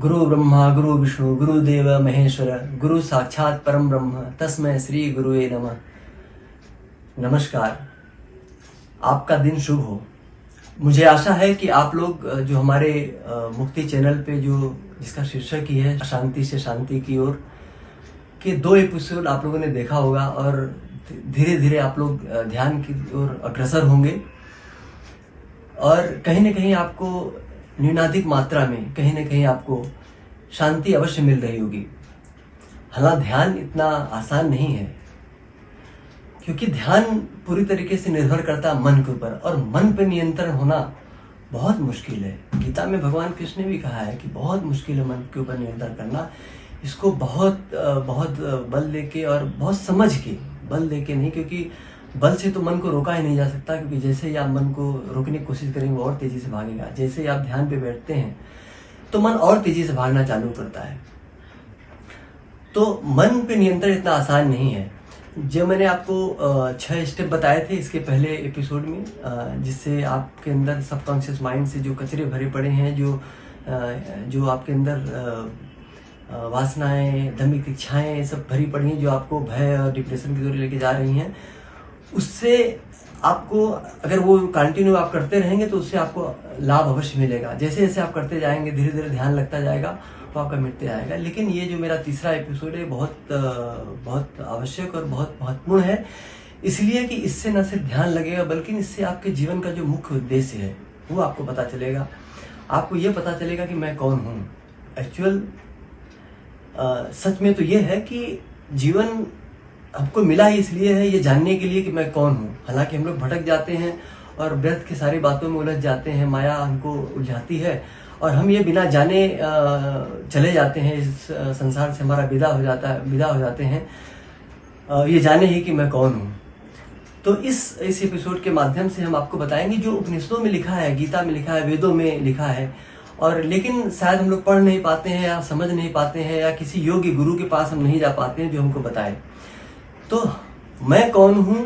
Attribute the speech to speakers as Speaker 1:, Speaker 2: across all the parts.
Speaker 1: गुरु ब्रह्मा गुरु विष्णु गुरुदेव महेश्वर गुरु साक्षात परम ब्रह्म तस्मै श्री गुरुवे नमः। नमस्कार, आपका दिन शुभ हो। मुझे आशा है कि आप लोग जो हमारे मुक्ति चैनल पे जिसका शीर्षक ही है शांति से शांति की ओर के 2 एपिसोड आप लोगों ने देखा होगा और धीरे धीरे आप लोग ध्यान की ओर अग्रसर होंगे और कहीं न कहीं आपको न्यूनाधिक मात्रा में कहीं न कहीं आपको शांति अवश्य मिल रही होगी। हालांकि ध्यान इतना आसान नहीं है, क्योंकि ध्यान पूरी तरीके से निर्भर करता है मन के ऊपर और मन पर नियंत्रण होना बहुत मुश्किल है। गीता में भगवान कृष्ण ने भी कहा है कि बहुत मुश्किल है मन के ऊपर नियंत्रण करना। इसको बहुत बल देके और बहुत समझ के, बल देके नहीं, क्योंकि बल से तो मन को रोका ही नहीं जा सकता, क्योंकि जैसे ही आप मन को रोकने की कोशिश करेंगे वो और तेजी से भागेगा। जैसे ही आप ध्यान पे बैठते हैं तो मन और तेजी से भागना चालू करता है। तो मन पे नियंत्रण इतना आसान नहीं है। जो मैंने आपको 6 स्टेप बताए थे इसके पहले एपिसोड में, जिससे आपके अंदर सबकॉन्शियस माइंड से जो कचरे भरे पड़े हैं, जो आपके अंदर वासनाएं, धार्मिक इच्छाएं सब भरी पड़ी हैं, जो आपको भय और डिप्रेशन की ओर लेके जा रही हैं, उससे आपको अगर वो कंटिन्यू आप करते रहेंगे तो उससे आपको लाभ अवश्य मिलेगा। जैसे जैसे आप करते जाएंगे धीरे धीरे ध्यान लगता जाएगा तो आपका मिटते जाएगा। लेकिन ये जो मेरा तीसरा एपिसोड है बहुत आवश्यक और बहुत महत्वपूर्ण है, इसलिए कि इससे न सिर्फ ध्यान लगेगा बल्कि इससे आपके जीवन का जो मुख्य उद्देश्य है वो आपको पता चलेगा। आपको ये पता चलेगा कि मैं कौन हूँ। एक्चुअल सच में तो ये है कि जीवन हमको मिला ही इसलिए है, ये जानने के लिए कि मैं कौन हूँ। हालांकि हम लोग भटक जाते हैं और व्यर्थ की सारी बातों में उलझ जाते हैं, माया हमको उलझाती है और हम ये बिना जाने चले जाते हैं, इस संसार से हमारा विदा हो जाते हैं ये जाने ही कि मैं कौन हूँ। तो इस एपिसोड के माध्यम से हम आपको बताएंगे जो उपनिषदों में लिखा है, गीता में लिखा है, वेदों में लिखा है, और लेकिन शायद हम लोग पढ़ नहीं पाते हैं या समझ नहीं पाते हैं या किसी योग्य गुरु के पास हम नहीं जा पाते हैं जो हमको बताए। तो मैं कौन हूं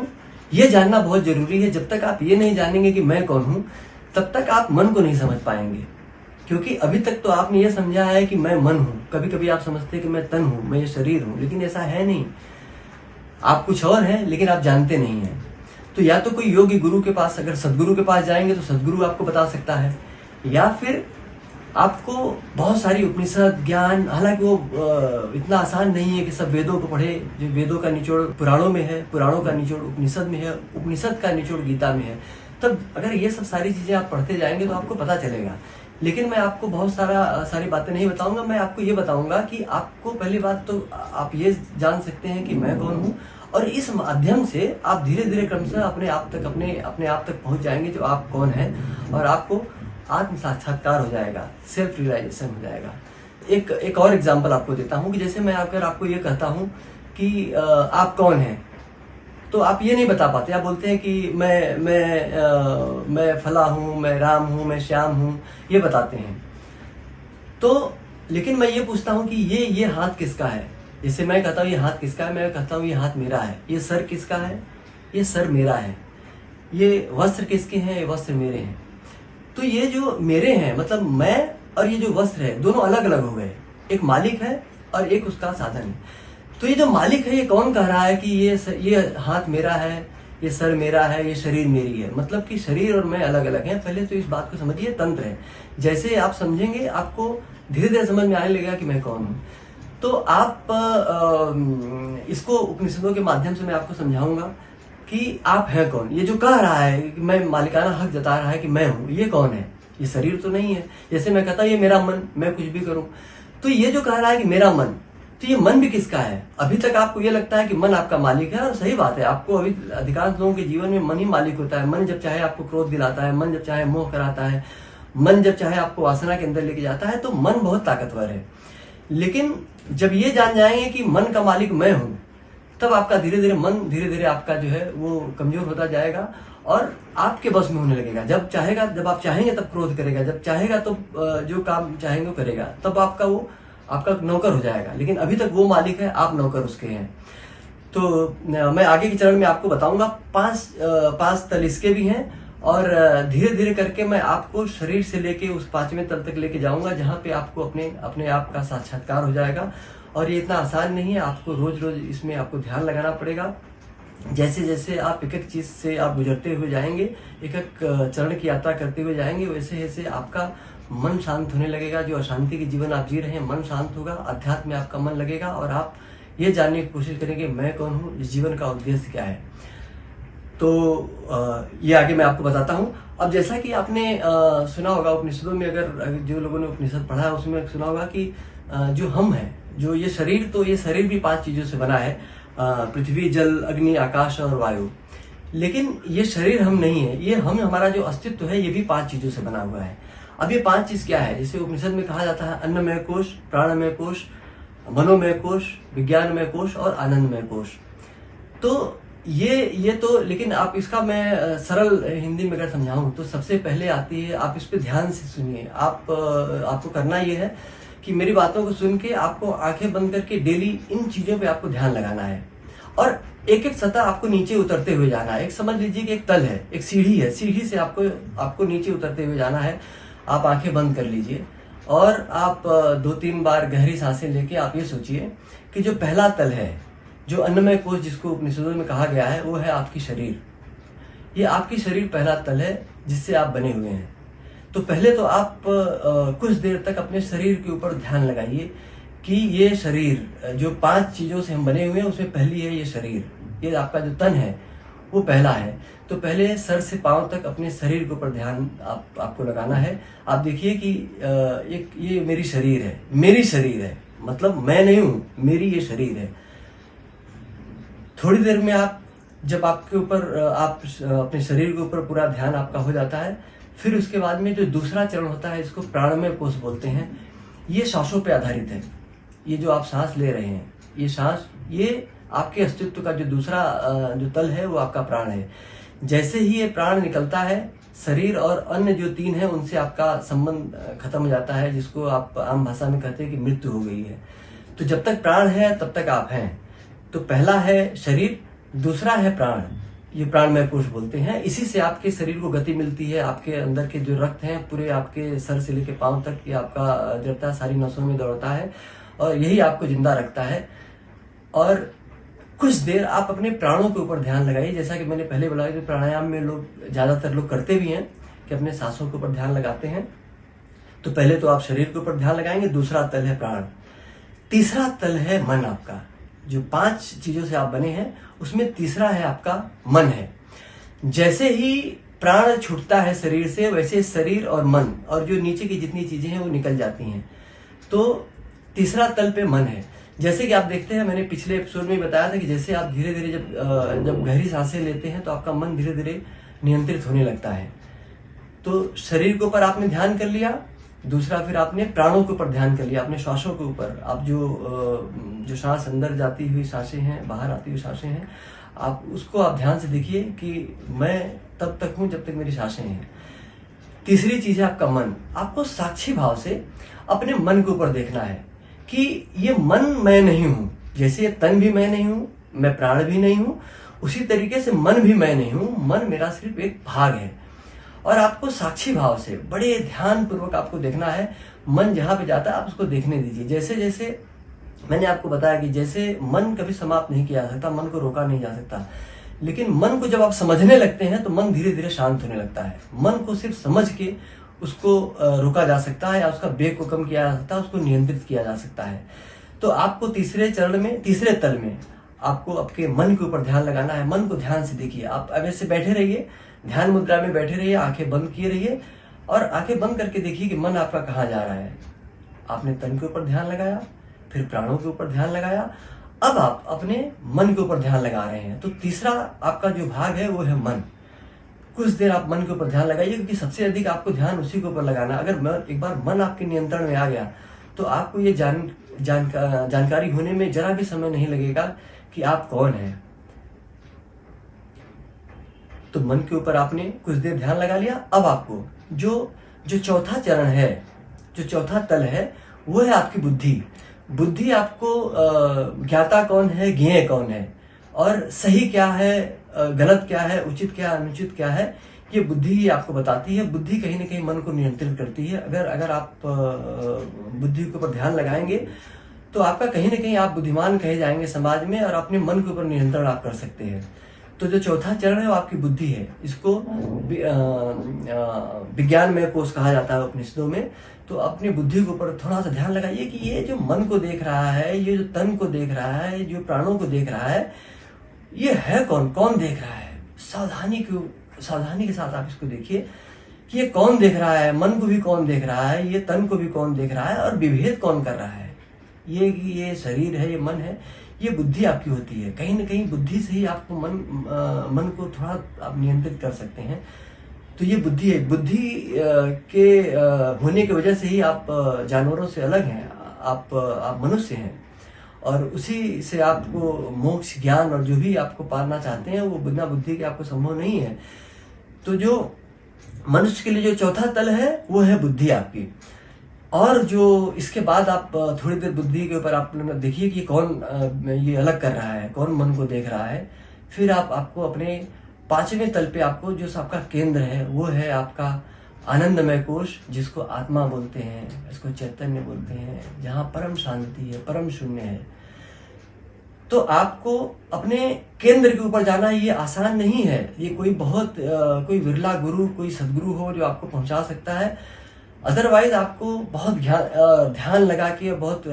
Speaker 1: ये जानना बहुत जरूरी है। जब तक आप ये नहीं जानेंगे कि मैं कौन हूं तब तक आप मन को नहीं समझ पाएंगे, क्योंकि अभी तक तो आपने ये समझा है कि मैं मन हूं। कभी कभी आप समझते हैं कि मैं तन हूं, मैं ये शरीर हूं, लेकिन ऐसा है नहीं। आप कुछ और हैं लेकिन आप जानते नहीं हैं। तो या तो कोई योगी गुरु के पास, अगर सदगुरु के पास जाएंगे तो सदगुरु आपको बता सकता है, या फिर आपको बहुत सारी उपनिषद ज्ञान, हालांकि वो इतना आसान नहीं है कि सब वेदों को पढ़े। जो वेदों का निचोड़ पुराणों में है, पुराणों का निचोड़ उपनिषद में है, उपनिषद का निचोड़ गीता में है। तब अगर ये सब सारी चीजें आप पढ़ते जाएंगे तो आपको पता चलेगा। लेकिन मैं आपको बहुत सारी बातें नहीं बताऊंगा। मैं आपको ये बताऊंगा कि आपको पहली बात तो आप ये जान सकते हैं कि मैं कौन हूँ, और इस माध्यम से आप धीरे धीरे क्रमशः अपने आप तक पहुंच जाएंगे जो आप कौन है, और आपको आत्म साक्षात्कार हो जाएगा, सेल्फ रियलाइजेशन हो जाएगा। एक और एग्जांपल आपको देता हूं कि जैसे मैं अगर आपको ये कहता हूं कि आप कौन हैं, तो आप ये नहीं बता पाते। आप बोलते हैं कि मैं फला हूं, मैं राम हूं, मैं श्याम हूं, ये बताते हैं। तो लेकिन मैं ये पूछता हूं कि ये हाथ किसका है। जैसे मैं कहता हूं ये हाथ किसका है, मैं कहता हूं ये हाथ मेरा है। ये सर किसका है, ये सर मेरा है। ये वस्त्र किसके हैं, ये वस्त्र मेरे हैं। तो ये जो मेरे हैं मतलब मैं, और ये जो वस्त्र है दोनों अलग अलग हो गए। एक मालिक है और एक उसका साधन है। तो ये जो मालिक है ये कौन कह रहा है कि ये हाथ मेरा है, ये सर मेरा है, ये शरीर मेरी है। मतलब कि शरीर और मैं अलग अलग हैं। पहले तो इस बात को समझिए, तंत्र है। जैसे आप समझेंगे आपको धीरे धीरे समझ में आने लगेगा कि मैं कौन हूँ। तो आप इसको उपनिषदों के माध्यम से मैं आपको समझाऊंगा कि आप हैं कौन। ये जो कह रहा है कि मैं मालिकाना हक जता रहा है कि मैं हूं, ये कौन है। ये शरीर तो नहीं है। जैसे मैं कहता हूं ये मेरा मन, मैं कुछ भी करूं। तो ये जो कह रहा है कि मेरा मन, तो ये मन भी किसका है। अभी तक आपको ये लगता है कि मन आपका मालिक है, और सही बात है। आपको अभी अधिकांश लोगों के जीवन में मन ही मालिक होता है। मन जब चाहे आपको क्रोध दिलाता है, मन जब चाहे मोह कराता है, मन जब चाहे आपको वासना के अंदर लेके जाता है। तो मन बहुत ताकतवर है। लेकिन जब ये जान जाएंगे कि मन का मालिक मैं हूं, तब आपका धीरे धीरे आपका जो है वो कमजोर होता जाएगा और आपके बस में होने लगेगा। जब आप चाहेंगे तब क्रोध करेगा, जब चाहेगा तो जो काम चाहेंगे वो करेगा, तब आपका नौकर हो जाएगा। लेकिन अभी तक वो मालिक है, आप नौकर उसके हैं। तो मैं आगे के चरण में आपको बताऊंगा 5 तल इसके भी हैं और धीरे धीरे करके मैं आपको शरीर से लेके उस पांचवें तल तक लेके जाऊंगा, जहां पे आपको अपने अपने आप का साक्षात्कार हो जाएगा। और ये इतना आसान नहीं है, आपको रोज रोज इसमें आपको ध्यान लगाना पड़ेगा। जैसे जैसे आप एक एक चीज से आप गुजरते हुए जाएंगे, एक एक चरण की यात्रा करते हुए जाएंगे, वैसे वैसे आपका मन शांत होने लगेगा। जो अशांति के जीवन आप जी रहे हैं, मन शांत होगा, अध्यात्म में आपका मन लगेगा और आप ये जानने की कोशिश करेंगे मैं कौन हूँ, इस जीवन का उद्देश्य क्या है। तो ये आगे मैं आपको बताता हूँ। अब जैसा कि आपने सुना होगा उपनिषदों में, अगर जो लोगों ने उपनिषद पढ़ा है उसमें सुना होगा कि जो हम हैं, जो ये शरीर, तो ये शरीर भी 5 चीजों से बना है, पृथ्वी, जल, अग्नि, आकाश और वायु। लेकिन ये शरीर हम नहीं है, ये हम, हमारा जो अस्तित्व है ये भी 5 चीजों से बना हुआ है। अब ये 5 चीज क्या है? जैसे उपनिषद में कहा जाता है अन्नमय कोश, प्राणमय कोश, मनोमय कोश, विज्ञानमय कोश और आनंदमय कोश। तो ये तो, लेकिन आप इसका मैं सरल हिंदी में अगर समझाऊं तो सबसे पहले आती है, आप इस पे ध्यान से सुनिए। आपको करना ये है कि मेरी बातों को सुन के आपको आंखें बंद करके डेली इन चीजों पे आपको ध्यान लगाना है और एक एक सतह आपको नीचे उतरते हुए जाना है। एक समझ लीजिए कि एक तल है, एक सीढ़ी है, सीढ़ी से आपको नीचे उतरते हुए जाना है। आप आंखें बंद कर लीजिए और आप 2-3 बार गहरी सांसें लेके आप ये सोचिए कि जो पहला तल है, जो अन्नमय कोश जिसको उपनिषदों में कहा गया है, वो है आपकी शरीर। ये आपकी शरीर पहला तल है जिससे आप बने हुए हैं। तो पहले तो आप कुछ देर तक अपने शरीर के ऊपर ध्यान लगाइए कि ये शरीर, जो 5 चीजों से हम बने हुए हैं उसमें पहली है ये शरीर, ये आपका जो तन है वो पहला है। तो पहले सर से पांव तक अपने शरीर के ऊपर ध्यान आपको लगाना है। आप देखिए कि एक ये मेरी शरीर है, मेरी शरीर है, मतलब मैं नहीं हूं, मेरी ये शरीर है। थोड़ी देर में आप, जब आपके ऊपर आप अपने शरीर के ऊपर पूरा ध्यान आपका हो जाता है, फिर उसके बाद में जो दूसरा चरण होता है, इसको प्राणमय कोश बोलते हैं। ये सांसों पे आधारित है। ये जो आप सांस ले रहे हैं, ये सांस, ये आपके अस्तित्व का जो दूसरा जो तल है वो आपका प्राण है। जैसे ही ये प्राण निकलता है, शरीर और अन्य जो 3 है उनसे आपका संबंध खत्म हो जाता है, जिसको आप आम भाषा में कहते हैं कि मृत्यु हो गई है। तो जब तक प्राण है तब तक आप हैं। तो पहला है शरीर, दूसरा है प्राण, ये प्राणमय कोश बोलते हैं। इसी से आपके शरीर को गति मिलती है। आपके अंदर के जो रक्त हैं पूरे आपके सर से लेकर पांव तक ये आपका जड़ता है, सारी नसों में दौड़ता है और यही आपको जिंदा रखता है। और कुछ देर आप अपने प्राणों के ऊपर ध्यान लगाइए। जैसा कि मैंने पहले बोला कि प्राणायाम में ज्यादातर लोग करते भी हैं कि अपने सांसों के ऊपर ध्यान लगाते हैं। तो पहले तो आप शरीर के ऊपर ध्यान लगाएंगे, दूसरा तल है प्राण, तीसरा तल है मन आपका। जो 5 चीजों से आप बने हैं उसमें तीसरा है आपका मन है। जैसे ही प्राण छूटता है शरीर से, वैसे शरीर और मन और जो नीचे की जितनी चीजें हैं वो निकल जाती हैं। तो तीसरा तल पे मन है। जैसे कि आप देखते हैं, मैंने पिछले एपिसोड में बताया था कि जैसे आप धीरे धीरे जब गहरी सांसें लेते हैं तो आपका मन धीरे धीरे नियंत्रित होने लगता है। तो शरीर के ऊपर आपने ध्यान कर लिया, दूसरा फिर आपने प्राणों के ऊपर ध्यान कर लिया, अपने श्वासों के ऊपर। आप जो सांस अंदर जाती हुई सांसें हैं, बाहर आती हुई सांसें हैं, आप उसको आप ध्यान से देखिए कि मैं तब तक हूं जब तक मेरी सांसें हैं। तीसरी चीज है आपका मन। आपको साक्षी भाव से अपने मन के ऊपर देखना है कि ये मन मैं नहीं हूं। जैसे ये तन भी मैं नहीं हूं, मैं प्राण भी नहीं हूं, उसी तरीके से मन भी मैं नहीं हूं। मन मेरा सिर्फ एक भाग है। और आपको साक्षी भाव से बड़े ध्यान पूर्वक आपको देखना है। मन जहां पे जाता है आप उसको देखने दीजिए। जैसे जैसे मैंने आपको बताया कि जैसे मन कभी समाप्त नहीं किया जा सकता, मन को रोका नहीं जा सकता, लेकिन मन को जब आप समझने लगते हैं तो मन धीरे धीरे शांत होने लगता है। मन को सिर्फ समझ के उसको रोका जा सकता है या उसका वेग को कम किया जा सकता है, उसको नियंत्रित किया जा सकता है। तो आपको तीसरे चरण में, तीसरे तल में आपको आपके मन के ऊपर ध्यान लगाना है। मन को ध्यान से देखिए। आप अब ऐसे बैठे रहिए, ध्यान मुद्रा में बैठे रहिए, आंखें बंद किए रहिए और आंखें बंद करके देखिए कि मन आपका कहाँ जा रहा है। आपने तन के ऊपर ध्यान लगाया, फिर प्राणों के ऊपर ध्यान लगाया, अब आप अपने मन के ऊपर ध्यान लगा रहे हैं। तो तीसरा आपका जो भाग है वो है मन। कुछ देर आप मन के ऊपर ध्यान लगाइए, क्योंकि सबसे अधिक आपको ध्यान उसी के ऊपर लगाना। अगर एक बार मन आपके नियंत्रण में आ गया तो आपको ये जानकारी होने में जरा भी समय नहीं लगेगा कि आप कौन हैं। तो मन के ऊपर आपने कुछ देर ध्यान लगा लिया। अब आपको जो चौथा चरण है, जो चौथा तल है, वो है आपकी बुद्धि। बुद्धि आपको ज्ञाता कौन है, ज्ञेय कौन है और सही क्या है, गलत क्या है, उचित क्या, अनुचित क्या है, ये बुद्धि ही आपको बताती है। बुद्धि कहीं ना कहीं मन को नियंत्रित करती है। अगर आप बुद्धि के ऊपर ध्यान लगाएंगे तो आपका कहीं ना कहीं आप बुद्धिमान कहे जाएंगे समाज में, और अपने मन के ऊपर नियंत्रण आप कर सकते हैं। तो जो चौथा चरण है वो आपकी बुद्धि है। इसको विज्ञान में कोश कहा जाता है उपनिषदों में। तो अपनी बुद्धि के ऊपर थोड़ा सा ध्यान लगाइए कि ये जो मन को देख रहा है, ये जो तन को देख रहा है, जो प्राणों को देख रहा है, ये है कौन, कौन देख रहा है। सावधानी के साथ आप इसको देखिए कि ये कौन देख रहा है, मन को भी कौन देख रहा है, ये तन को भी कौन देख रहा है, और विभेद कौन कर रहा है। ये शरीर है, ये मन है, ये बुद्धि आपकी होती है। कहीं ना कहीं बुद्धि से ही आपको मन को थोड़ा आप नियंत्रित कर सकते हैं। तो ये बुद्धि है। बुद्धि के होने की वजह से ही आप जानवरों से अलग हैं। आप मनुष्य हैं, और उसी से आपको मोक्ष, ज्ञान और जो भी आपको पाना चाहते हैं वो बिना बुद्धि के आपको संभव नहीं है। तो जो मनुष्य के लिए जो चौथा तल है वो है बुद्धि आपकी। और जो इसके बाद आप थोड़ी देर बुद्धि के ऊपर आप देखिए कि कौन ये अलग कर रहा है, कौन मन को देख रहा है। फिर आपको अपने पांचवें तल पे आपको जो आपका केंद्र है वो है आपका आनंदमय कोश, जिसको आत्मा बोलते हैं, इसको चैतन्य बोलते हैं, जहाँ परम शांति है, परम शून्य है। तो आपको अपने केंद्र के ऊपर जाना ये आसान नहीं है। ये कोई विरला गुरु, कोई सदगुरु हो जो आपको पहुंचा सकता है। अदरवाइज आपको बहुत ध्यान लगा के, बहुत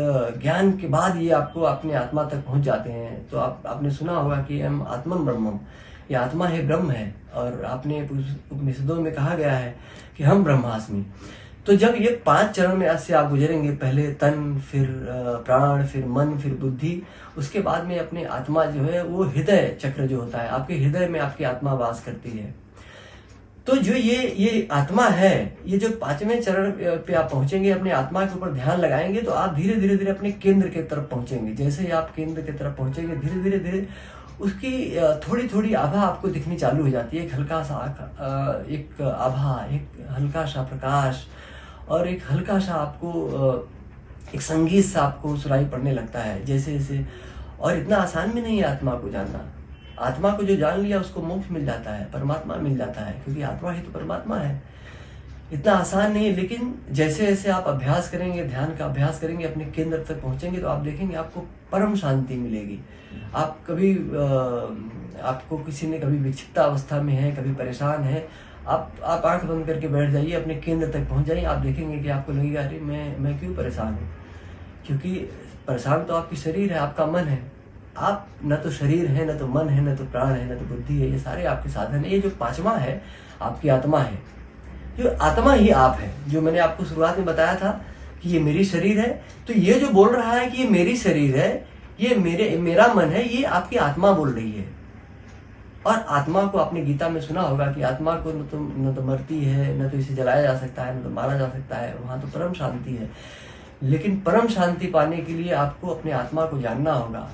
Speaker 1: ज्ञान के बाद ये आपको अपने आत्मा तक पहुंच जाते हैं। तो आपने सुना होगा कि हम आत्मन ब्रह्मम, ये आत्मा है, ब्रह्म है। और आपने उपनिषदों में कहा गया है कि हम ब्रह्मास्मि। तो जब ये 5 चरण में से आप गुजरेंगे, पहले तन, फिर प्राण, फिर मन, फिर बुद्धि, उसके बाद में अपने आत्मा जो है वो हृदय चक्र जो होता है, आपके हृदय में आपकी आत्मा वास करती है। तो जो ये आत्मा है, ये जो 5वें चरण पे आप पहुंचेंगे, अपने आत्मा के ऊपर ध्यान लगाएंगे, तो आप धीरे धीरे अपने केंद्र की तरफ पहुंचेंगे। जैसे ही आप केंद्र की तरफ पहुंचेंगे, धीरे धीरे उसकी थोड़ी आभा आपको दिखनी चालू हो जाती है। एक हल्का सा एक आभा, एक हल्का सा प्रकाश, और एक हल्का सा आपको एक संगीत सा आपको सुनाई पड़ने लगता है जैसे जैसे। और इतना आसान भी नहीं है आत्मा को जानना। आत्मा को जो जान लिया उसको मोक्ष मिल जाता है, परमात्मा मिल जाता है, क्योंकि आत्मा ही तो परमात्मा है। इतना आसान नहीं है, लेकिन जैसे जैसे आप अभ्यास करेंगे, ध्यान का अभ्यास करेंगे, अपने केंद्र तक पहुंचेंगे, तो आप देखेंगे आपको परम शांति मिलेगी। आप कभी आपको किसी ने कभी विक्षिप्त अवस्था में है, कभी परेशान है, आप आंख बंद करके बैठ जाइए, अपने केंद्र तक पहुंच जाइए। आप देखेंगे कि आपको लगेगा अरे मैं क्यों परेशान हूँ। क्योंकि परेशान तो आपकी शरीर है, आपका मन है। आप न तो शरीर है, न तो मन है, न तो प्राण है, न तो बुद्धि है। ये सारे आपके साधन है। ये जो 5वां है आपकी आत्मा है। जो आत्मा ही आप है, जो मैंने आपको शुरुआत में बताया था कि ये मेरी शरीर है। तो ये जो बोल रहा है कि ये मेरी शरीर है, ये मेरा मन है, ये आपकी आत्मा बोल रही है। और आत्मा को आपने गीता में सुना होगा कि आत्मा को न तो मरती है, न तो इसे जलाया जा सकता है, न तो मारा जा सकता है। वहां तो परम शांति है। लेकिन परम शांति पाने के लिए आपको अपने आत्मा को जानना होगा,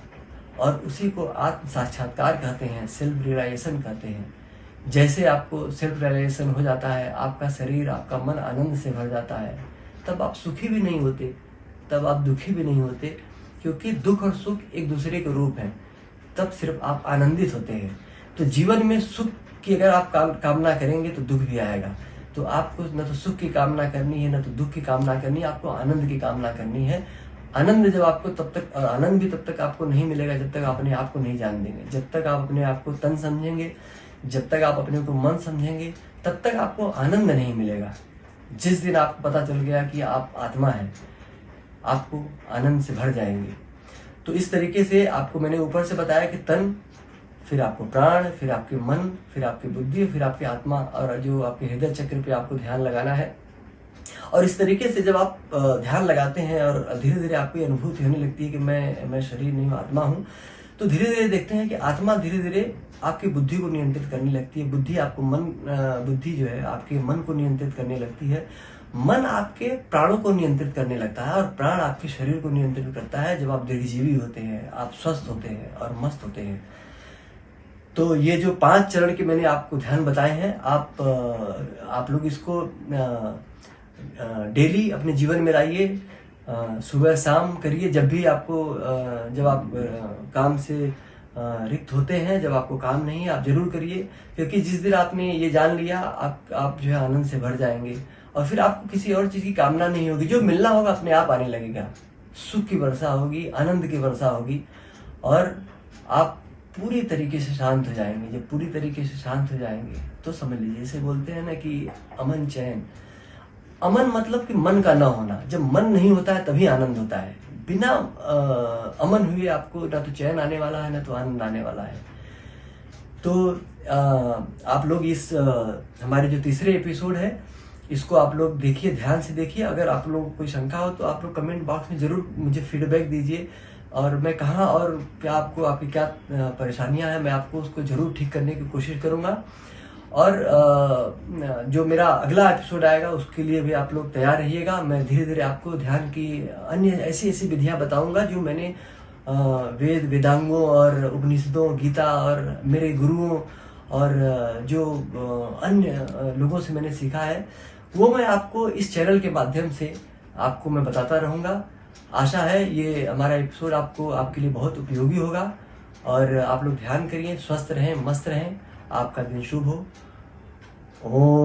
Speaker 1: और उसी को आत्म साक्षात्कार कहते हैं, सेल्फ रियलाइजेशन कहते हैं। जैसे आपको सेल्फ रियलाइजेशन हो जाता है, आपका शरीर, आपका मन आनंद से भर जाता है, तब आप सुखी भी नहीं होते, तब आप दुखी भी नहीं होते, क्योंकि दुख और सुख एक दूसरे के रूप हैं। तब सिर्फ आप आनंदित होते हैं। तो जीवन में सुख की अगर आप कामना करेंगे तो दुख भी आएगा। तो आपको न तो सुख की कामना करनी है, न तो दुख की कामना करनी है, आपको आनंद की कामना करनी है। आनंद जब आपको आनंद भी तब तक आपको नहीं मिलेगा जब तक आप अपने आप को नहीं जान देंगे। जब तक आप अपने आप को तन समझेंगे, जब तक आप अपने को मन समझेंगे, तब तक आपको आनंद नहीं मिलेगा। जिस दिन आपको पता चल गया कि आप आत्मा है, आपको आनंद से भर जाएंगे। तो इस तरीके से आपको मैंने ऊपर से बताया कि तन, फिर आपको प्राण, फिर आपके मन, फिर आपकी बुद्धि, फिर आपकी आत्मा, और जो आपके हृदय चक्र पे आपको ध्यान लगाना है। और इस तरीके से जब आप ध्यान लगाते हैं और धीरे धीरे आपको अनुभूति होने लगती है कि मैं शरीर नहीं हूँ, आत्मा हूँ, तो धीरे धीरे देखते हैं कि आत्मा धीरे धीरे आपकी बुद्धि को नियंत्रित करने लगती है। बुद्धि आपको बुद्धि जो है आपके मन को नियंत्रित करने लगती है। मन आपके प्राणों को नियंत्रित करने लगता है, और प्राण आपके शरीर को नियंत्रित करता है। जब आप दीर्घजीवी होते हैं, आप स्वस्थ होते हैं और मस्त होते हैं। तो ये जो 5 चरण के मैंने आपको ध्यान बताए हैं, आप लोग इसको डेली अपने जीवन में लाइए, सुबह शाम करिए। जब भी आपको जब आप काम से रिक्त होते हैं, जब आपको काम नहीं है, आप जरूर करिए, क्योंकि जिस दिन आपने ये जान लिया आप जो है आनंद से भर जाएंगे और फिर आपको किसी और चीज की कामना नहीं होगी। जो मिलना होगा अपने आप आने लगेगा, सुख की वर्षा होगी, आनंद की वर्षा होगी और आप पूरी तरीके से शांत हो जाएंगे। जब पूरी तरीके से शांत हो जाएंगे तो समझ लीजिए, जैसे बोलते हैं ना कि अमन चैन। अमन मतलब कि मन का ना होना। जब मन नहीं होता है तभी आनंद होता है। बिना अमन हुए आपको ना तो चैन आने वाला है, ना तो आनंद आने वाला है। तो आप लोग इस हमारे जो तीसरे एपिसोड है, इसको आप लोग देखिए, ध्यान से देखिए। अगर आप लोगों को कोई शंका हो तो आप लोग कमेंट बॉक्स में जरूर मुझे फीडबैक दीजिए, और मैं कहाँ और क्या आपको, आपकी क्या परेशानियां हैं, मैं आपको उसको जरूर ठीक करने की कोशिश करूंगा। और जो मेरा अगला एपिसोड आएगा उसके लिए भी आप लोग तैयार रहिएगा। मैं धीरे धीरे आपको ध्यान की अन्य ऐसी ऐसी विधियां बताऊंगा जो मैंने वेद वेदांगों और उपनिषदों, गीता और मेरे गुरुओं और जो अन्य लोगों से मैंने सीखा है, वो मैं आपको इस चैनल के माध्यम से आपको मैं बताता रहूंगा। आशा है ये हमारा एपिसोड आपको, आपके लिए बहुत उपयोगी होगा। और आप लोग ध्यान करिए, स्वस्थ रहें, मस्त रहें, आपका दिन शुभ हो। ओम।